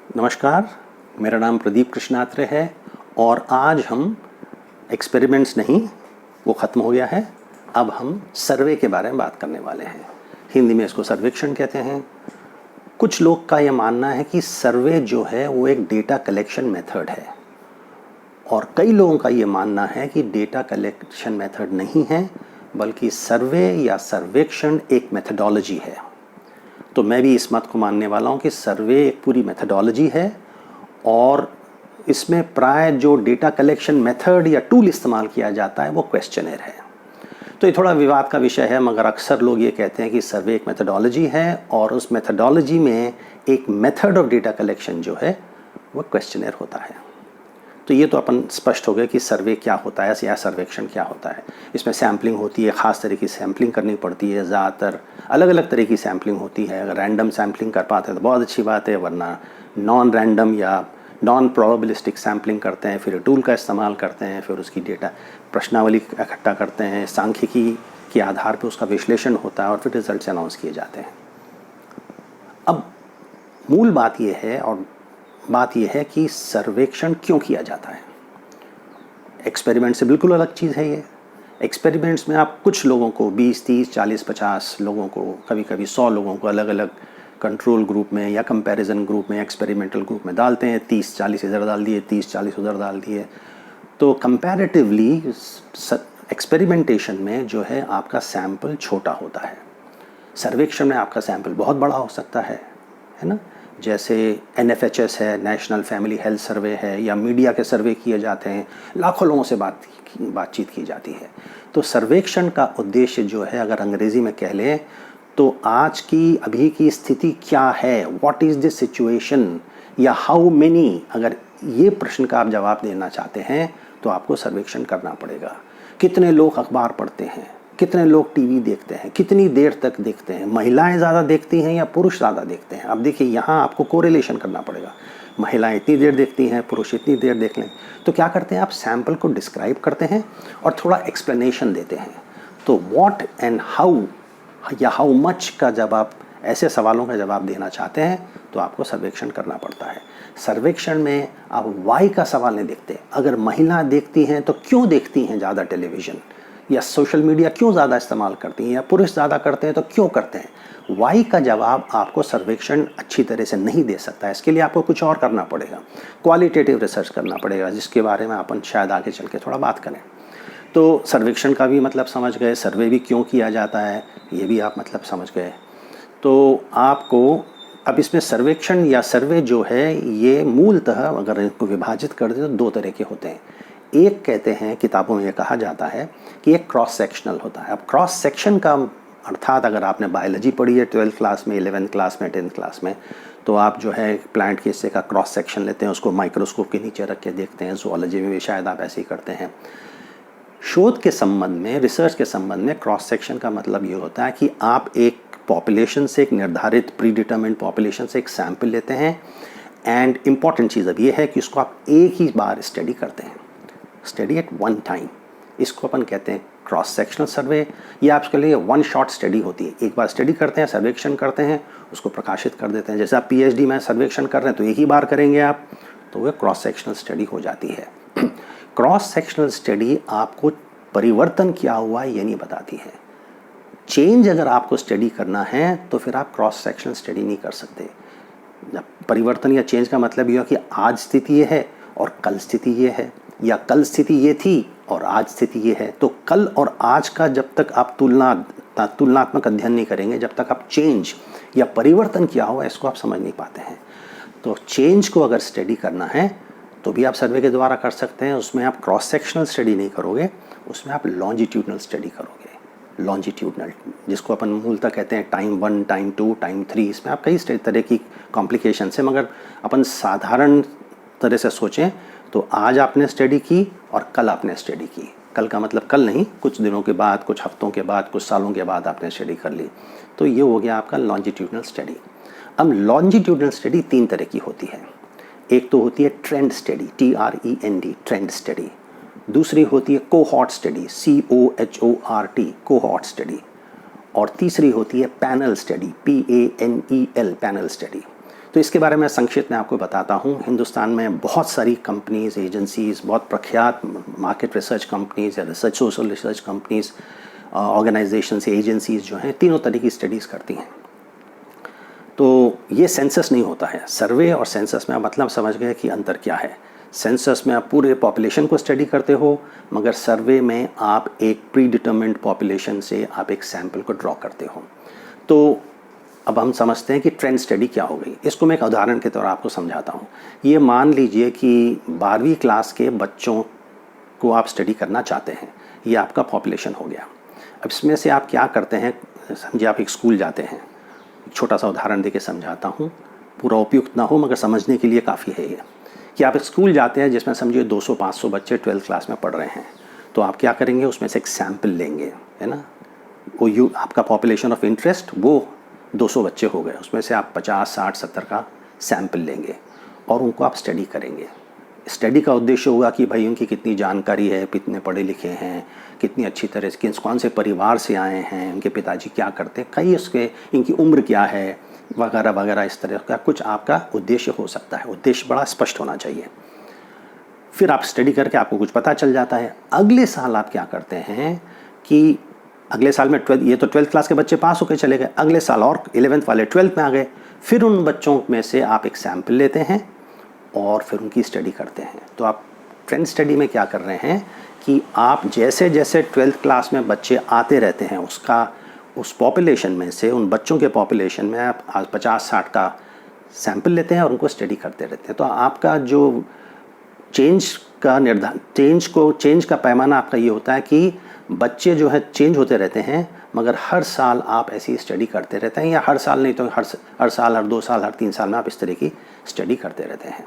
नमस्कार, मेरा नाम प्रदीप कृष्णात्रे है और आज हम एक्सपेरिमेंट्स नहीं, वो ख़त्म हो गया है। अब हम सर्वे के बारे में बात करने वाले हैं। हिंदी में इसको सर्वेक्षण कहते हैं। कुछ लोग का ये मानना है कि सर्वे जो है वो एक डेटा कलेक्शन मेथड है और कई लोगों का ये मानना है कि डेटा कलेक्शन मेथड नहीं है, बल्कि सर्वे या सर्वेक्षण एक मेथडोलॉजी है। तो मैं भी इस मत को मानने वाला हूँ कि सर्वे एक पूरी मेथडोलॉजी है और इसमें प्राय जो डेटा कलेक्शन मेथड या टूल इस्तेमाल किया जाता है वो क्वेश्चनर है। तो ये थोड़ा विवाद का विषय है, मगर अक्सर लोग ये कहते हैं कि सर्वे एक मेथडोलॉजी है और उस मेथडोलॉजी में एक मेथड ऑफ डेटा कलेक्शन जो है वो क्वेश्चनर होता है। तो ये तो अपन स्पष्ट हो गया कि सर्वे क्या होता है या सर्वेक्षण क्या होता है। इसमें सैम्पलिंग होती है, ख़ास तरीके की सैम्पलिंग करनी पड़ती है, ज़्यादातर अलग अलग तरह की सैम्पलिंग होती है। अगर रैंडम सैम्पलिंग कर पाते हैं तो बहुत अच्छी बात है, वरना नॉन रैंडम या नॉन प्रोबेबिलिस्टिक सैम्पलिंग करते हैं, फिर टूल का इस्तेमाल करते हैं, फिर उसकी डेटा प्रश्नावली इकट्ठा करते हैं, सांख्यिकी के आधार पर उसका विश्लेषण होता है और फिर रिजल्ट्स अनाउंस किए जाते हैं। अब मूल बात यह है कि सर्वेक्षण क्यों किया जाता है। एक्सपेरिमेंट से बिल्कुल अलग चीज़ है ये। एक्सपेरिमेंट्स में आप कुछ लोगों को 20, 30, 40, 50 लोगों को, कभी कभी 100 लोगों को अलग अलग कंट्रोल ग्रुप में या कंपैरिजन ग्रुप में, एक्सपेरिमेंटल ग्रुप में डालते हैं। 30-40 इधर डाल दिए, 30-40 उधर डाल दिए। तो कंपैरेटिवली एक्सपेरिमेंटेशन में जो है आपका सैंपल छोटा होता है। सर्वेक्षण में आपका सैंपल बहुत बड़ा हो सकता है ना। जैसे NFHS है, नेशनल फैमिली हेल्थ सर्वे है, या मीडिया के सर्वे किए जाते हैं, लाखों लोगों से बातचीत की जाती है। तो सर्वेक्षण का उद्देश्य जो है, अगर अंग्रेज़ी में कह लें तो आज की अभी की स्थिति क्या है, व्हाट इज़ द सिचुएशन, या हाउ मेनी, अगर ये प्रश्न का आप जवाब देना चाहते हैं तो आपको सर्वेक्षण करना पड़ेगा। कितने लोग अखबार पढ़ते हैं, कितने लोग टीवी देखते हैं, कितनी देर तक देखते हैं, महिलाएं ज़्यादा देखती हैं या पुरुष ज़्यादा देखते हैं। अब देखिए, यहाँ आपको कोरिलेशन करना पड़ेगा। महिलाएं इतनी देर देखती हैं, पुरुष इतनी देर देख लें, तो क्या करते हैं, आप सैंपल को डिस्क्राइब करते हैं और थोड़ा एक्सप्लेनेशन देते हैं। तो व्हाट एंड हाउ या हाउ मच का जब आप ऐसे सवालों का जवाब देना चाहते हैं तो आपको सर्वेक्षण करना पड़ता है। सर्वेक्षण में आप वाई का सवाल नहीं देखते। अगर महिला देखती हैं तो क्यों देखती हैं ज़्यादा टेलीविज़न, या सोशल मीडिया क्यों ज़्यादा इस्तेमाल करती हैं, या पुरुष ज़्यादा करते हैं तो क्यों करते हैं। वाई का जवाब आपको सर्वेक्षण अच्छी तरह से नहीं दे सकता। इसके लिए आपको कुछ और करना पड़ेगा, क्वालिटेटिव रिसर्च करना पड़ेगा, जिसके बारे में अपन शायद आगे चल के थोड़ा बात करें। तो सर्वेक्षण का भी मतलब समझ गए, सर्वे भी क्यों किया जाता है ये भी आप मतलब समझ गए। तो आपको अब इसमें सर्वेक्षण या सर्वे जो है ये मूलतः अगर इनको विभाजित कर दें तो दो तरह के होते हैं। एक कहते हैं, किताबों में ये कहा जाता है कि एक क्रॉस सेक्शनल होता है। अब क्रॉस सेक्शन का अर्थात अगर आपने बायोलॉजी पढ़ी है 12th क्लास में, 11th क्लास में, 10th क्लास में, तो आप जो है प्लांट के हिस्से का क्रॉस सेक्शन लेते हैं, उसको माइक्रोस्कोप के नीचे रख के देखते हैं। ज़ूलॉजी में भी शायद आप ऐसे ही करते हैं। शोध के संबंध में, रिसर्च के संबंध में क्रॉस सेक्शन का मतलब ये होता है कि आप एक पॉपुलेशन से, एक निर्धारित प्री डिटरमिन्ड पॉपुलेशन से एक सैंपल लेते हैं एंड इम्पॉर्टेंट चीज़ अब ये है कि उसको आप एक ही बार स्टडी करते हैं, स्टडी एट वन टाइम। इसको अपन कहते हैं क्रॉस सेक्शनल सर्वे। या आपके लिए वन शॉट स्टडी होती है, एक बार स्टडी करते हैं, सर्वेक्षण करते हैं, उसको प्रकाशित कर देते हैं। जैसे आप PhD में सर्वेक्षण कर रहे हैं तो एक ही बार करेंगे आप, तो वह क्रॉस सेक्शनल स्टडी हो जाती है। क्रॉस सेक्शनल स्टडी आपको परिवर्तन क्या हुआ ये नहीं बताती है। चेंज अगर आपको स्टडी करना है तो फिर आप क्रॉस सेक्शनल स्टडी नहीं कर सकते। परिवर्तन या चेंज का मतलब ये है कि आज स्थिति ये है और कल स्थिति ये है, या कल स्थिति ये थी और आज स्थिति ये है। तो कल और आज का जब तक आप तुलनात्मक अध्ययन नहीं करेंगे, जब तक आप चेंज या परिवर्तन क्या हुआ इसको आप समझ नहीं पाते हैं। तो चेंज को अगर स्टडी करना है तो भी आप सर्वे के द्वारा कर सकते हैं। उसमें आप क्रॉस सेक्शनल स्टडी नहीं करोगे, उसमें आप लॉन्जिट्यूडनल स्टडी करोगे। लॉन्जिट्यूडनल, जिसको अपन मूलतः कहते हैं टाइम 1, टाइम 2, टाइम 3। इसमें आप कई तरह की कॉम्प्लिकेशन है, मगर अपन साधारण तरह से सोचें तो आज आपने स्टडी की और कल आपने स्टडी की। कल का मतलब कल नहीं, कुछ दिनों के बाद, कुछ हफ्तों के बाद, कुछ सालों के बाद आपने स्टडी कर ली। तो ये हो गया आपका लॉन्जिट्यूडनल स्टडी। अब लॉन्जिट्यूडनल स्टडी 3 तरह की होती है। एक तो होती है trend study, TREND, trend study. दूसरी होती है cohort study, COHORT, cohort study. और तीसरी होती है panel study, PANEL, panel study. तो तो इसके बारे में संक्षिप्त में आपको बताता हूँ। हिंदुस्तान में बहुत सारी कंपनीज़, एजेंसीज़, बहुत प्रख्यात मार्केट रिसर्च कंपनीज़ या research social research companies, organisations, agencies जो हैं, तीनों तरह की स्टडीज़ करती हैं। तो ये सेंसस नहीं होता है। सर्वे और सेंसस में आप मतलब समझ गए कि अंतर क्या है। सेंसस में आप पूरे पॉपुलेशन को स्टडी करते हो, मगर सर्वे में आप एक प्री डिटरमिन्ड पॉपुलेशन से आप एक सैंपल को ड्रॉ करते हो। तो अब हम समझते हैं कि ट्रेंड स्टडी क्या हो गई। इसको मैं एक उदाहरण के तौर पर आपको समझाता हूँ। ये मान लीजिए कि 12वीं क्लास के बच्चों को आप स्टडी करना चाहते हैं, ये आपका पॉपुलेशन हो गया। अब इसमें से आप क्या करते हैं, समझिए आप एक स्कूल जाते हैं। एक छोटा सा उदाहरण देके समझाता हूँ, पूरा उपयुक्त ना हो मगर समझने के लिए काफ़ी है ये, कि आप एक स्कूल जाते हैं जिसमें समझिए 200-500 बच्चे 12th क्लास में पढ़ रहे हैं। तो आप क्या करेंगे, उसमें से एक सैम्पल लेंगे, है ना। वो आपका पॉपुलेशन ऑफ इंटरेस्ट वो 200 बच्चे हो गए, उसमें से आप 50, 60, 70 का सैंपल लेंगे और उनको आप स्टडी करेंगे। स्टडी का उद्देश्य होगा कि भाई उनकी कितनी जानकारी है, कितने पढ़े लिखे हैं, कितनी अच्छी तरह से, कौन से परिवार से आए हैं, उनके पिताजी क्या करते हैं, कई उसके, इनकी उम्र क्या है, वगैरह वगैरह। इस तरह का कुछ आपका उद्देश्य हो सकता है। उद्देश्य बड़ा स्पष्ट होना चाहिए। फिर आप स्टडी करके आपको कुछ पता चल जाता है। अगले साल आप क्या करते हैं कि अगले साल में ये तो 12th क्लास के बच्चे पास होकर चले गए, अगले साल और 11th वाले 12th में आ गए। फिर उन बच्चों में से आप एक सैंपल लेते हैं और फिर उनकी स्टडी करते हैं। तो आप ट्रेंड स्टडी में क्या कर रहे हैं कि आप जैसे जैसे 12th क्लास में बच्चे आते रहते हैं, उस पॉपुलेशन में से, उन बच्चों के पॉपुलेशन में आप 50-60 का सैंपल लेते हैं और उनको स्टडी करते रहते हैं। तो आपका जो चेंज का पैमाना आपका ये होता है कि बच्चे जो है चेंज होते रहते हैं, मगर हर साल आप ऐसी स्टडी करते रहते हैं, या हर साल नहीं तो हर साल, हर 2 साल, हर 3 साल में आप इस तरह की स्टडी करते रहते हैं।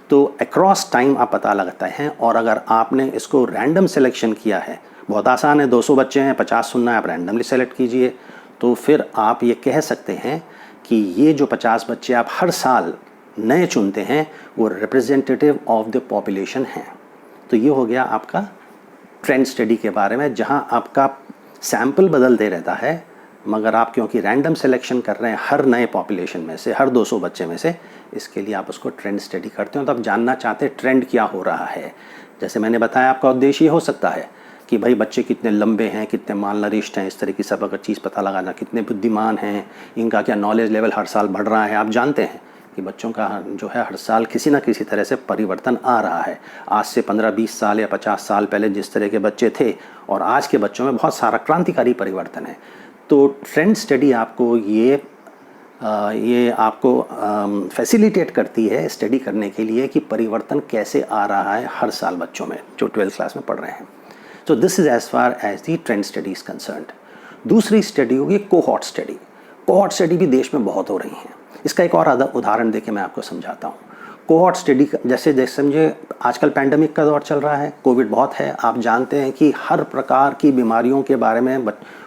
तो अक्रॉस टाइम आप पता लगाते हैं। और अगर आपने इसको रैंडम सिलेक्शन किया है, बहुत आसान है, 200 बच्चे हैं, 50 सुनना है, आप रैंडमली सेलेक्ट कीजिए, तो फिर आप ये कह सकते हैं कि ये जो 50 बच्चे आप हर साल नए चुनते हैं वो रिप्रेजेंटेटिव ऑफ द पॉपुलेशन हैं। तो ये हो गया आपका ट्रेंड स्टडी के बारे में, जहाँ आपका सैंपल बदलते रहता है, मगर आप क्योंकि रैंडम सिलेक्शन कर रहे हैं हर नए पॉपुलेशन में से, हर 200 बच्चे में से, इसके लिए आप उसको ट्रेंड स्टडी करते हो। तो आप जानना चाहते हैं ट्रेंड क्या हो रहा है। जैसे मैंने बताया, आपका उद्देश्य ये हो सकता है कि भाई बच्चे कितने लंबे हैं, कितने मालनरिश्ड हैं, इस तरह की सब अगर चीज़ पता लगाना, कितने बुद्धिमान हैं, इनका क्या नॉलेज लेवल हर साल बढ़ रहा है। आप जानते हैं कि बच्चों का जो है हर साल किसी न किसी तरह से परिवर्तन आ रहा है। आज से 15-20 साल या 50 साल पहले जिस तरह के बच्चे थे और आज के बच्चों में बहुत सारा क्रांतिकारी परिवर्तन है। तो ट्रेंड स्टडी आपको ये आपको फैसिलिटेट करती है स्टडी करने के लिए कि परिवर्तन कैसे आ रहा है हर साल बच्चों में जो 12th क्लास में पढ़ रहे हैं। तो this is as far as the trend study is concerned. दूसरी स्टडी होगी कोहॉर्ट स्टडी। कोहॉर्ट स्टडी भी देश में बहुत हो रही हैं। इसका एक और उदाहरण देके मैं आपको समझाता हूँ। कोहॉर्ट स्टडी जैसे समझे, आजकल पैंडमिक का दौर चल रहा है, कोविड बहुत है। आप जानते हैं कि हर प्रकार की बीमारियों के बारे में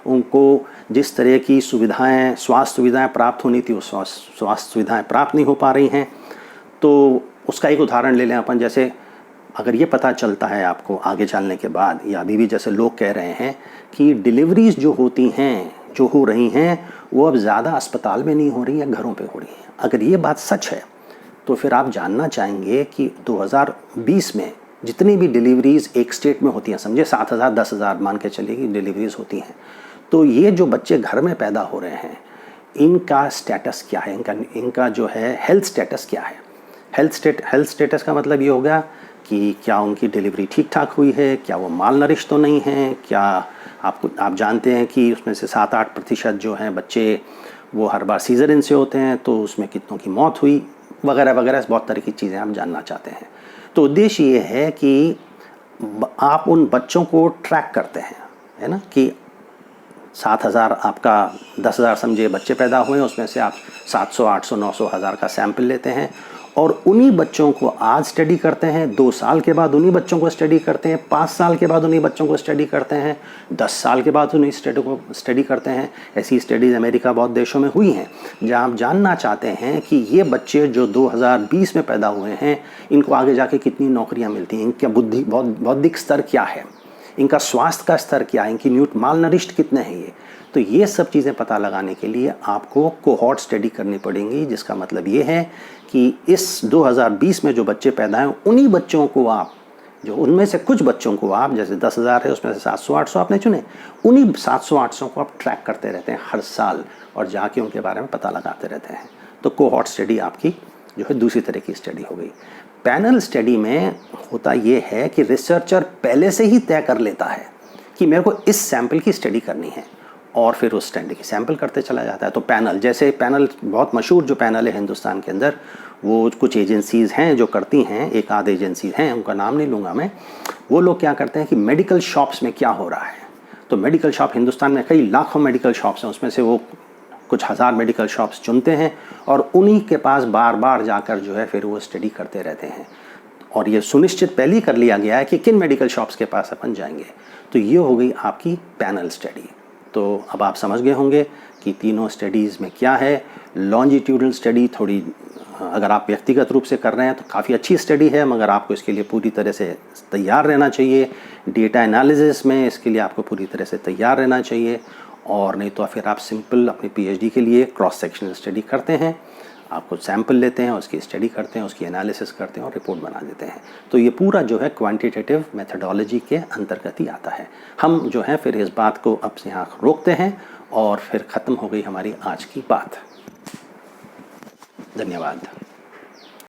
उनको जिस तरह की सुविधाएं, स्वास्थ्य सुविधाएं प्राप्त होनी थी, वो स्वास्थ्य सुविधाएं प्राप्त नहीं हो पा रही हैं। तो उसका एक उदाहरण ले लें अपन। जैसे अगर ये पता चलता है आपको आगे चलने के बाद, या अभी भी जैसे लोग कह रहे हैं कि डिलीवरीज जो होती हैं, जो हो रही हैं, वो अब ज़्यादा अस्पताल में नहीं हो रही हैं, घरों पे हो रही हैं। अगर ये बात सच है तो फिर आप जानना चाहेंगे कि 2020 में जितनी भी डिलीवरीज एक स्टेट में होती हैं, समझे 7,000 10,000 मान के चलिए कि डिलीवरीज होती हैं, तो ये जो बच्चे घर में पैदा हो रहे हैं, इनका स्टेटस क्या है, इनका जो है हेल्थ स्टेटस क्या है। हेल्थ स्टेटस का मतलब ये होगा कि क्या उनकी डिलीवरी ठीक ठाक हुई है, क्या वो मालनरिश तो नहीं हैं, क्या आप जानते हैं कि उसमें से 7-8% जो हैं बच्चे वो हर बार सीजरिन से होते हैं, तो उसमें कितनों की मौत हुई, वगैरह वगैरह, बहुत तरह की चीज़ें आप जानना चाहते हैं। तो उद्देश्य ये है कि आप उन बच्चों को ट्रैक करते हैं, है ना, कि 7,000 आपका 10,000 समझे बच्चे पैदा हुए, उसमें से आप 700, 800, 900, 1000 का सैंपल लेते हैं और उन्हीं बच्चों को आज स्टडी करते हैं, 2 साल के बाद उन्हीं बच्चों को स्टडी करते हैं, 5 साल के बाद उन्हीं बच्चों को स्टडी करते हैं, 10 साल के बाद उन्हीं स्टडी करते हैं। ऐसी स्टडीज़ अमेरिका बहुत देशों में हुई हैं, जहां आप जानना चाहते हैं कि ये बच्चे जो 2020 में पैदा हुए हैं, इनको आगे जाके कितनी नौकरियां मिलती हैं, इनका बौद्धिक स्तर क्या है, इनका स्वास्थ्य का स्तर क्या है, इनकी मालनरिश्ड कितने हैं ये। तो ये सब चीज़ें पता लगाने के लिए आपको कोहॉर्ट स्टडी करनी पड़ेंगी, जिसका मतलब ये है कि इस 2020 में जो बच्चे पैदा हैं उन्हीं बच्चों को आप, जो उनमें से कुछ बच्चों को आप, जैसे 10,000 है उसमें से 700-800 आपने चुने, उन्हीं 700-800 को आप ट्रैक करते रहते हैं हर साल और जाके उनके बारे में पता लगाते रहते हैं। तो कोहॉर्ट स्टडी आपकी जो है दूसरी तरह की स्टडी हो गई। पैनल स्टडी में होता ये है कि रिसर्चर पहले से ही तय कर लेता है कि मेरे को इस सैंपल की स्टडी करनी है और फिर उस स्टडी की सैंपल करते चला जाता है। तो पैनल, जैसे पैनल बहुत मशहूर जो पैनल है हिंदुस्तान के अंदर, वो कुछ एजेंसीज़ हैं जो करती हैं, एक आध एजेंसीज हैं, उनका नाम नहीं लूँगा मैं। वो लोग क्या करते हैं कि मेडिकल शॉप्स में क्या हो रहा है, तो मेडिकल शॉप हिंदुस्तान में कई लाखों मेडिकल शॉप्स हैं, उसमें से वो कुछ हज़ार मेडिकल शॉप्स चुनते हैं और उन्हीं के पास बार बार जाकर जो है फिर वो स्टडी करते रहते हैं। और ये सुनिश्चित पहले ही कर लिया गया है कि किन मेडिकल शॉप्स के पास अपन जाएंगे। तो ये हो गई आपकी पैनल स्टडी। तो अब आप समझ गए होंगे कि तीनों स्टडीज़ में क्या है। लॉन्जिट्यूडनल स्टडी थोड़ी, अगर आप व्यक्तिगत रूप से कर रहे हैं तो काफ़ी अच्छी स्टडी है, मगर आपको इसके लिए पूरी तरह से तैयार रहना चाहिए। डेटा एनालिसिस में इसके लिए आपको पूरी तरह से तैयार रहना चाहिए, और नहीं तो फिर आप सिंपल अपनी पीएचडी के लिए क्रॉस सेक्शनल स्टडी करते हैं, आपको सैंपल लेते हैं, उसकी स्टडी करते हैं, उसकी एनालिसिस करते हैं और रिपोर्ट बना देते हैं। तो ये पूरा जो है क्वांटिटेटिव मेथडोलॉजी के अंतर्गत ही आता है। हम जो है फिर इस बात को अब से यहाँ रोकते हैं और फिर ख़त्म हो गई हमारी आज की बात। धन्यवाद।